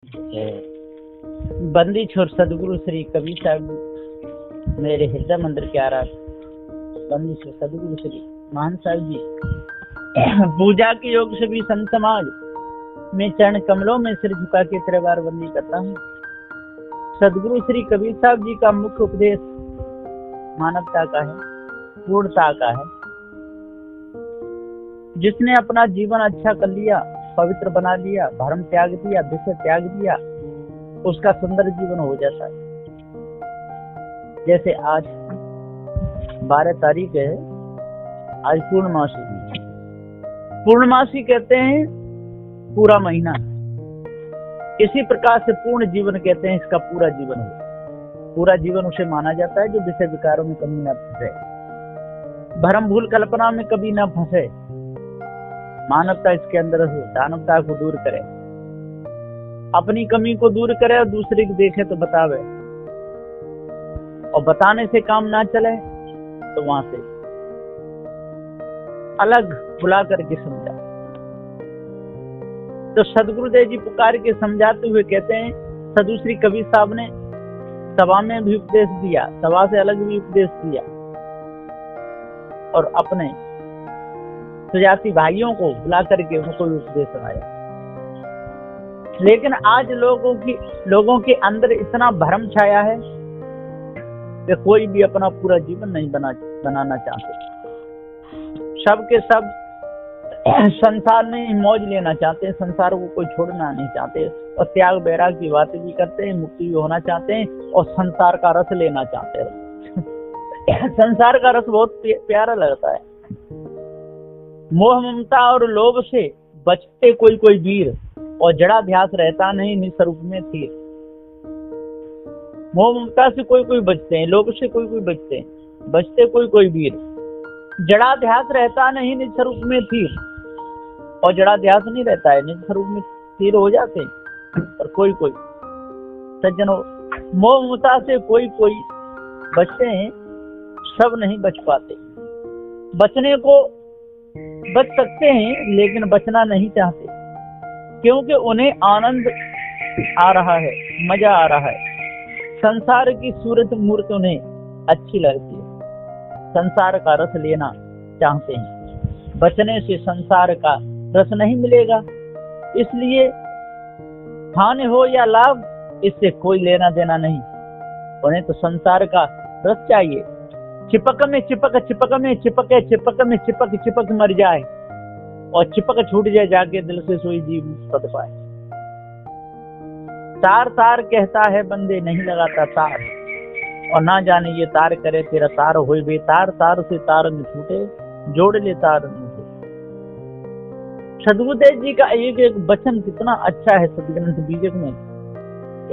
बंदी छोर सदगुरु श्री कबीर साहब मेरे हृदय मंदिर के आराध बंदी छोर सदगुरु श्री महान साहब जी पूजा के योग से भी संत समाज में चरण कमलों में सिर झुका के तेरे बार बंदी करता हूँ। सदगुरु श्री कबीर साहब जी का मुख्य उपदेश मानवता का है, पूर्णता का है। जिसने अपना जीवन अच्छा कर लिया, पवित्र बना लिया, भरम त्याग दिया, विषय त्याग दिया, उसका सुंदर जीवन हो जाता है। जैसे आज 12 तारीख है, आज पूर्णमासी। पूर्णमासी कहते हैं पूरा महीना, इसी प्रकार से पूर्ण जीवन कहते हैं इसका पूरा जीवन हो। पूरा जीवन उसे माना जाता है जो विषय विकारों में कभी न फंसे, भ्रम भूल कल्पना में कभी न फंसे, मानवता इसके अंदर हो, दानवता को दूर करे, अपनी कमी को दूर करे और दूसरे को देखे तो बतावे, और बताने से काम ना चले तो वहां से अलग बुला करके समझा। तो सदगुरुदेव जी पुकार के समझाते हुए कहते हैं, सदगुरु श्री कबीर साहब ने सभा में भी उपदेश दिया, सभा से अलग भी उपदेश दिया, और अपने सुजाती भाइयों को बुला करके उनको भी उपदेश सुनाया। लेकिन आज लोगों के अंदर इतना भ्रम छाया है कि कोई भी अपना पूरा जीवन नहीं बनाना चाहते। सब के सब संसार में मौज लेना चाहते हैं, संसार को कोई छोड़ना नहीं चाहते, और त्याग बैराग की बातें भी करते हैं, मुक्ति भी होना चाहते हैं, और संसार का रस लेना चाहते हैं। संसार का रस बहुत प्यारा लगता है। मोह ममता और लोभ से बचते कोई वीर, और जड़ाध्यास रहता नहीं निस्वरूप में थीर। मोह ममता से कोई बचते हैं, लोभ से कोई बचते हैं, बचते कोई वीर। जड़ाध्यास रहता नहीं निज स्वरूप में थीर, और जड़ाध्यास नहीं रहता है, निज स्वरूप में थीर हो जाते हैं। और कोई सज्जनों, मोह ममता से कोई बचते हैं, सब नहीं बच पाते। बचने को बच सकते हैं लेकिन बचना नहीं चाहते, क्योंकि उन्हें आनंद आ रहा है, मजा आ रहा है। संसार की सूरत मूर्त उन्हें अच्छी लगती है, संसार का रस लेना चाहते हैं। बचने से संसार का रस नहीं मिलेगा, इसलिए हानि हो या लाभ इससे कोई लेना देना नहीं। उन्हें तो संसार का रस चाहिए। चिपक में चिपक मर जाए, और चिपक छूट जाए जाके दिल से सोई जीव पद पाए। तार कहता है बंदे नहीं लगाता तार, और ना जाने ये तार करे तेरा तार होए बेतार। तार से तार न छूटे, जोड़ ले तार न छूटे। सदगुरुदेव जी का एक वचन कितना अच्छा है सदग्रंथ बीजक में।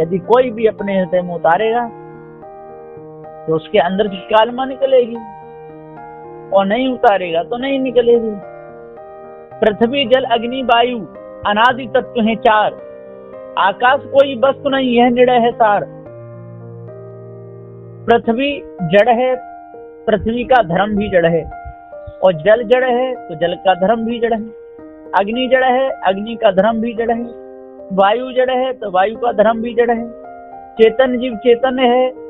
यदि कोई भी अपने हृदय में उतारेगा तो उसके अंदर की कालमा निकलेगी, और नहीं उतारेगा तो नहीं निकलेगी। पृथ्वी जल अग्नि वायु अनादि तत्व हैं चार, आकाश कोई वस्तु नहीं यह निर्णय है सार। पृथ्वी जड़ है, पृथ्वी का धर्म भी जड़ है, और जल जड़ है तो जल का धर्म भी जड़ है। अग्नि जड़ है, अग्नि का धर्म भी जड़ है। वायु जड़ है तो वायु का धर्म भी जड़ है। चेतन जीव चेतन है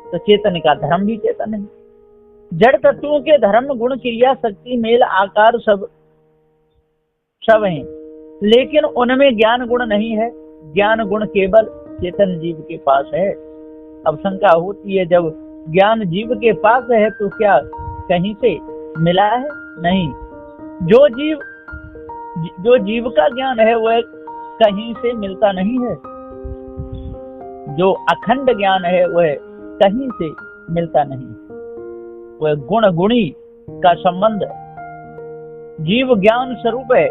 तो चेतन का धर्म भी चेतन है। जड़ तत्वों के धर्म गुण क्रिया शक्ति मेल आकार सब हैं, लेकिन उनमें ज्ञान गुण नहीं है। ज्ञान गुण केवल चेतन जीव के पास है। अब शंका होती है, जब ज्ञान जीव के पास है तो क्या कहीं से मिला है? नहीं। जो जीव का ज्ञान है वह कहीं से मिलता नहीं है। जो अखंड ज्ञान है वह कहीं से मिलता नहीं। वह गुण गुणी का संबंध जीव ज्ञान स्वरूप है।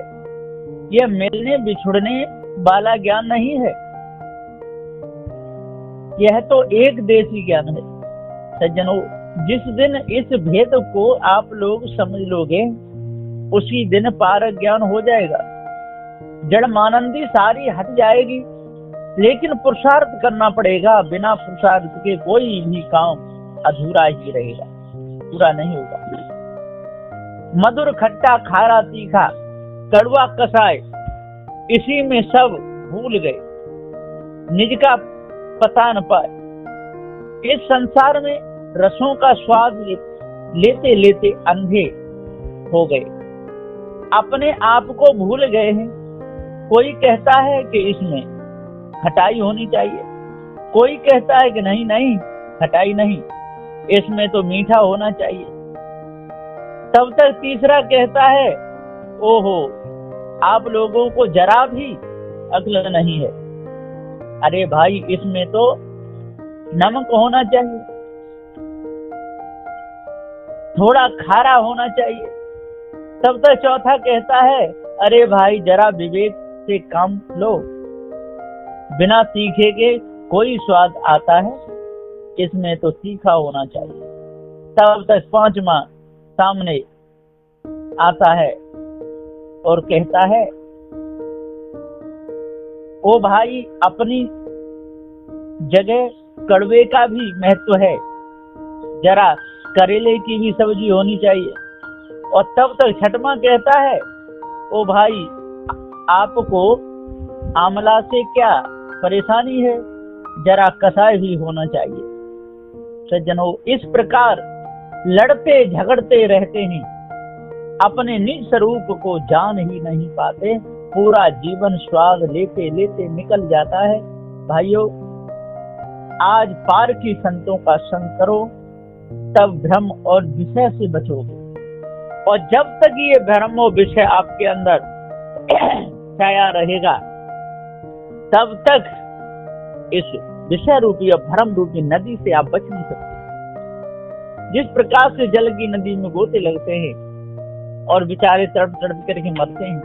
यह मिलने बिछुड़ने वाला ज्ञान नहीं है। यह तो एक देशी ज्ञान है। सज्जनों, जिस दिन इस भेद को आप लोग समझ लोगे उसी दिन पारक ज्ञान हो जाएगा। जड़ मानंदी सारी हट जाएगी, लेकिन पुरुषार्थ करना पड़ेगा। बिना पुरुषार्थ के कोई भी काम अधूरा ही रहेगा, पूरा नहीं होगा। मधुर खट्टा खारा तीखा कड़वा कसाय, इसी में सब भूल गए। निज का पता न पाए। इस संसार में रसों का स्वाद लेते लेते अंधे हो गए, अपने आप को भूल गए हैं। कोई कहता है कि इसमें खटाई होनी चाहिए, कोई कहता है कि नहीं नहीं खटाई नहीं, इसमें तो मीठा होना चाहिए। तब तक तीसरा कहता है, ओहो आप लोगों को जरा भी अक्ल नहीं है, अरे भाई इसमें तो नमक होना चाहिए, थोड़ा खारा होना चाहिए। तब तक चौथा कहता है, अरे भाई जरा विवेक से काम लो, बिना तीखे के कोई स्वाद आता है, इसमें तो तीखा होना चाहिए। तब तक पांचवा सामने आता है और कहता है, ओ भाई अपनी जगह कड़वे का भी महत्व है, जरा करेले की भी सब्जी होनी चाहिए। और तब तक छठवां कहता है, ओ भाई आपको आमला से क्या परेशानी है, जरा कसाय भी होना चाहिए। सज्जनों, इस प्रकार लड़ते झगड़ते रहते हैं, अपने निज स्वरूप को जान ही नहीं पाते, पूरा जीवन स्वाद लेते लेते निकल जाता है। भाइयों, आज पार की संतों का संग करो, तब भ्रम और विषय से बचोगे। और जब तक ये भ्रम और विषय आपके अंदर छाया रहेगा, तब तक इस विषय रूपी और भ्रम रूपी नदी से आप बच नहीं सकते। जिस प्रकार से जल की नदी में गोते लगते हैं और बेचारे तड़प तड़प करके मरते हैं,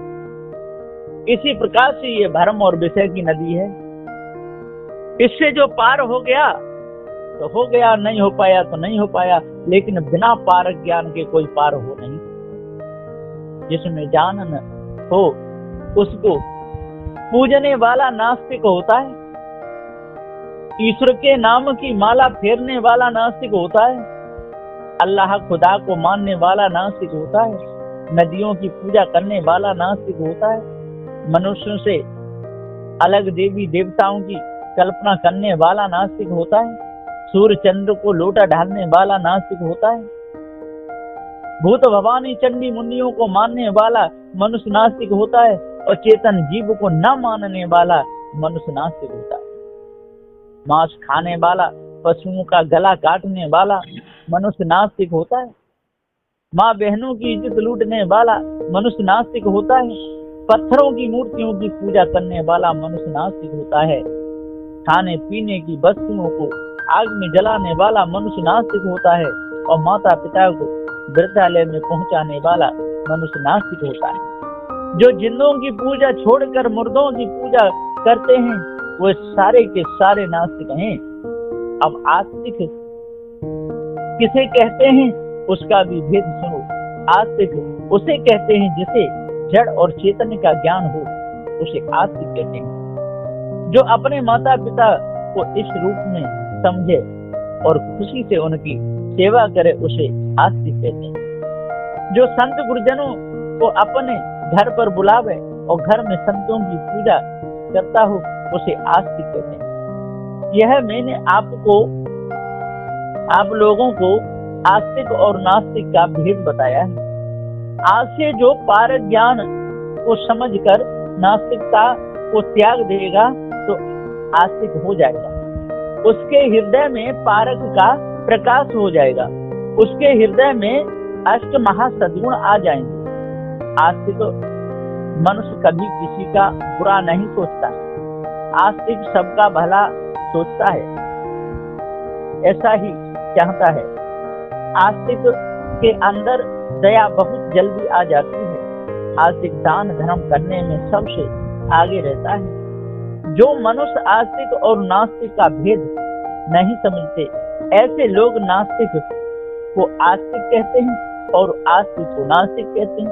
इसी प्रकार से ये भ्रम और विषय की नदी है। इससे जो पार हो गया तो हो गया, नहीं हो पाया तो नहीं हो पाया, लेकिन बिना पार ज्ञान के कोई पार हो नहीं। जिसमें ज्ञान न हो उसको पूजने वाला नास्तिक होता है, ईश्वर के नाम की माला फेरने वाला नास्तिक होता है, अल्लाह खुदा को मानने वाला नास्तिक होता है, नदियों की पूजा करने वाला नास्तिक होता है, मनुष्यों से अलग देवी देवताओं की कल्पना करने वाला नास्तिक होता है, सूर्य चंद्र को लोटा ढालने वाला नास्तिक होता है, भूत भवानी चंडी मुंडियों को मानने वाला मनुष्य नास्तिक होता है, और चेतन जीव को न मानने वाला मनुष्य नास्तिक होता है। मांस खाने वाला, पशुओं का गला काटने वाला मनुष्य नास्तिक होता है, माँ बहनों की इज्जत लूटने वाला मनुष्य नास्तिक होता है, पत्थरों की मूर्तियों की पूजा करने वाला मनुष्य नास्तिक होता है, खाने पीने की वस्तुओं को आग में जलाने वाला मनुष्य नास्तिक होता है, और माता पिता को वृद्धालय में पहुंचाने वाला मनुष्य नास्तिक होता है। जो जिंदों की पूजा छोड़कर मुर्दों की पूजा करते हैं, वो सारे के सारे नास्तिक हैं। अब आस्तिक किसे कहते हैं उसका भी भेद सुनो। आस्तिक उसे कहते हैं जिसे जड़ और चेतन का ज्ञान हो, उसे आस्तिक कहते हैं। जो अपने माता पिता को इस रूप में समझे और खुशी से उनकी सेवा करे, उसे आस्तिक कहते हैं। जो संत गुरुजनों को अपने घर पर बुलावे और घर में संतों की पूजा करता हो, उसे आस्तिक कहते हैं। यह मैंने आप लोगों को आस्तिक और नास्तिक का भेद बताया है। आज से जो पार ज्ञान को समझकर नास्तिकता को त्याग देगा तो आस्तिक हो जाएगा। उसके हृदय में पारक का प्रकाश हो जाएगा, उसके हृदय में अष्ट महासद्गुण आ जाएंगे। आस्तिक मनुष्य कभी किसी का बुरा नहीं सोचता, आस्तिक सबका भला सोचता है, ऐसा ही चाहता है। आस्तिक के अंदर दया बहुत जल्दी आ जाती है। आस्तिक दान धर्म करने में सबसे आगे रहता है। जो मनुष्य आस्तिक और नास्तिक का भेद नहीं समझते, ऐसे लोग नास्तिक को आस्तिक कहते हैं और आस्तिक को नास्तिक कहते हैं,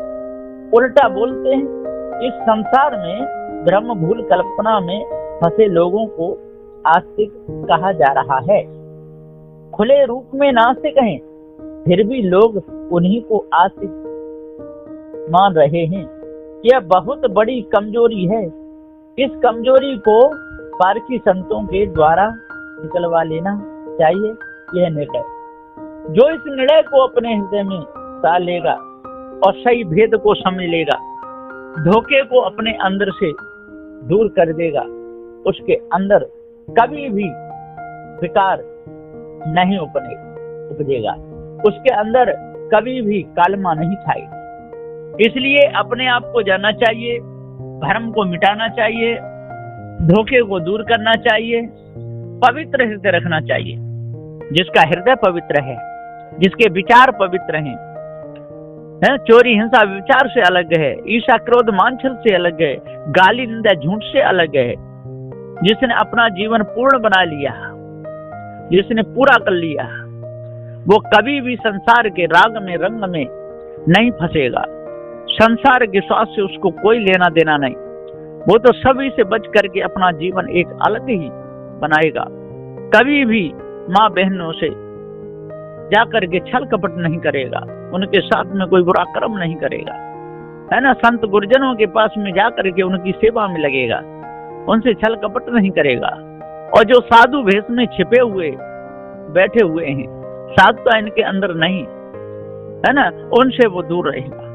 उल्टा बोलते हैं। इस संसार में ब्रह्म भूल कल्पना में फंसे लोगों को आस्तिक कहा जा रहा है। खुले रूप में नास्तिक हैं, फिर भी लोग उन्हीं को आस्तिक मान रहे हैं। यह बहुत बड़ी कमजोरी है। इस कमजोरी को पारखी संतों के द्वारा निकलवा लेना चाहिए यह निर्णय। जो इस निर्णय को अपने हृदय में डाल लेगा और सही भेद को समझ लेगा, धोखे को अपने अंदर से दूर कर देगा, उसके अंदर कभी भी विकार नहीं उपजेगा, उसके अंदर कभी भी कालमा नहीं छाएगी। इसलिए अपने आप को जानना चाहिए, भ्रम को मिटाना चाहिए, धोखे को दूर करना चाहिए, पवित्र हृदय रखना चाहिए। जिसका हृदय पवित्र है, जिसके विचार पवित्र हैं, चोरी हिंसा विचार से अलग है, ईर्ष्या क्रोध मानछल से अलग है, गाली निंदा झूठ से अलग है, जिसने अपना जीवन पूर्ण बना लिया, जिसने पूरा कर लिया, वो कभी भी संसार के राग में रंग में नहीं फंसेगा। संसार के स्वाद से उसको कोई लेना देना नहीं। वो तो सभी से बच करके अपना जीवन एक अलग ही बनाएगा। कभी भी माँ बहनों से जाकर के छल कपट नहीं करेगा, उनके साथ में कोई बुरा कर्म नहीं करेगा, है ना। संत गुरुजनों के पास में जाकर के उनकी सेवा में लगेगा, उनसे छल कपट नहीं करेगा। और जो साधु भेष में छिपे हुए बैठे हुए हैं, साधुता इनके अंदर नहीं है ना, उनसे वो दूर रहेगा।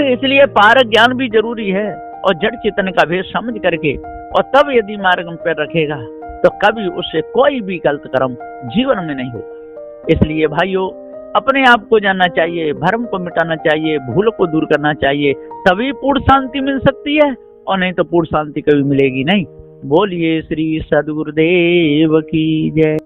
इसलिए पारक ज्ञान भी जरूरी है, और जड़ चेतन का भेद समझ करके और तब यदि मार्ग में पैर रखेगा तो कभी उससे कोई भी गलत कर्म जीवन में नहीं होगा। इसलिए भाइयों, अपने आप को जानना चाहिए, भ्रम को मिटाना चाहिए, भूल को दूर करना चाहिए, तभी पूर्ण शांति मिल सकती है, और नहीं तो पूर्ण शांति कभी मिलेगी नहीं। बोलिए श्री सद्गुरुदेव की जय।